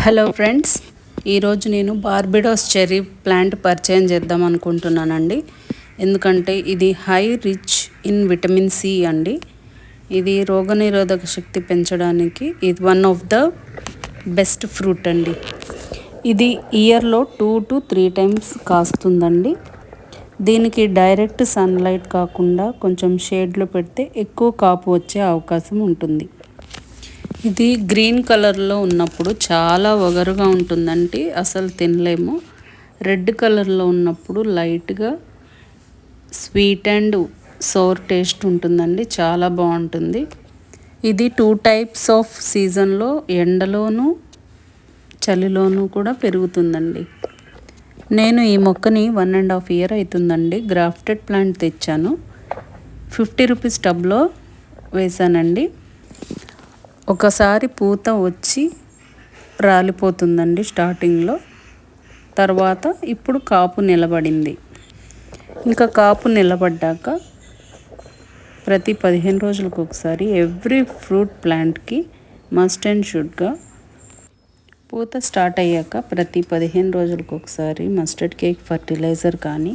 Hello friends, ఈరోజు నేను Barbados cherry plant పరిచయం చేద్దాం అనుకుంటున్నానండి. ఎందుకంటే ఇది high rich in vitamin C అండి. ఇది రోగనిరోధక శక్తి పెంచడానికి ఇది one of the best fruit అండి. ఇది ఇయర్లో 2 to 3 times కాస్తుందండి. దీనికి డైరెక్ట్ సన్లైట్ కాకుండా కొంచెం షేడ్లో పెడితే ఎక్కువ కాపు వచ్చే అవకాశం ఉంటుంది. ఇది గ్రీన్ కలర్లో ఉన్నప్పుడు చాలా ఒగరుగా ఉంటుందంటే అసలు తినలేము. రెడ్ కలర్లో ఉన్నప్పుడు లైట్గా స్వీట్ అండ్ సోర్ టేస్ట్ ఉంటుందండి, చాలా బాగుంటుంది. ఇది 2 types ఆఫ్ సీజన్లో ఎండలోనూ చలిలోనూ కూడా పెరుగుతుందండి. నేను ఈ మొక్కని 1.5 year అవుతుందండి. గ్రాఫ్టెడ్ ప్లాంట్ తెచ్చాను. 50 rupees టబ్లో వేసానండి. ఒకసారి పూత వచ్చి రాలిపోతుందండి స్టార్టింగ్లో. తర్వాత ఇప్పుడు కాపు నిలబడింది. ఇంకా కాపు నిలబడ్డాక ప్రతి 15 రోజులకు ఒకసారి ఎవ్రీ ఫ్రూట్ ప్లాంట్కి మస్ట్ అండ్ షుడ్గా పూత స్టార్ట్ అయ్యాక ప్రతి 15 రోజులకు ఒకసారి మస్టర్డ్ కేక్ ఫర్టిలైజర్ కానీ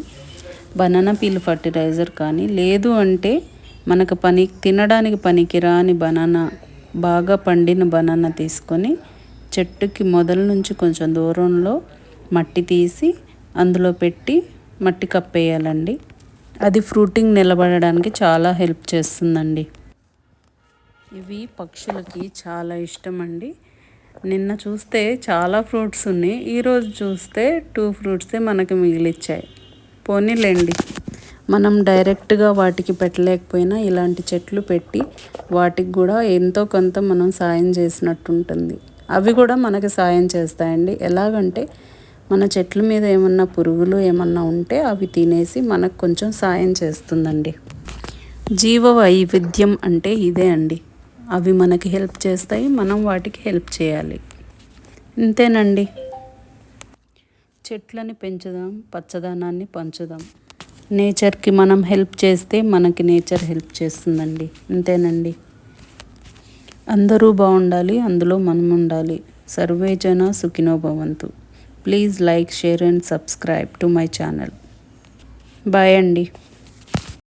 బనానా పీల్ ఫర్టిలైజర్ కానీ, లేదు అంటే మనకు తినడానికి పనికిరాని బనానా, బాగా పండిన బనానా తీసుకొని చెట్టుకి మొదల నుంచి కొంచెం దూరంలో మట్టి తీసి అందులో పెట్టి మట్టి కప్పేయాలండి. అది ఫ్రూటింగ్ నిలబడడానికి చాలా హెల్ప్ చేస్తుందండి. ఇవి పక్షులకి చాలా ఇష్టం అండి. నిన్న చూస్తే చాలా ఫ్రూట్స్ ఉన్నాయి, ఈరోజు చూస్తే 2 fruits మనకి మిగిలిచ్చాయి. పోనీలేండి, మనం డైరెక్ట్గా వాటికి పెట్టలేకపోయినా ఇలాంటి చెట్లు పెట్టి వాటికి కూడా ఎంతో కొంత మనం సాయం చేసినట్టు ఉంటుంది. అవి కూడా మనకి సాయం చేస్తాయండి. ఎలాగంటే మన చెట్ల మీద ఏమన్నా పురుగులు ఏమన్నా ఉంటే అవి తినేసి మనకు కొంచెం సాయం చేస్తుందండి. జీవ వైవిధ్యం అంటే ఇదే అండి. అవి మనకి హెల్ప్ చేస్తాయి, మనం వాటికి హెల్ప్ చేయాలి. ఇంతేనండి. చెట్లని పెంచుదాం, పచ్చదనాన్ని పంచుదాం. నేచర్కి మనం హెల్ప్ చేస్తే మనకి నేచర్ హెల్ప్ చేస్తుందండి. అంతేనండి. అందరూ బాగుండాలి, అందులో మనం ఉండాలి. సర్వే జన సుఖినో భవంతు. Please like, share and subscribe to my channel. Bye అండి.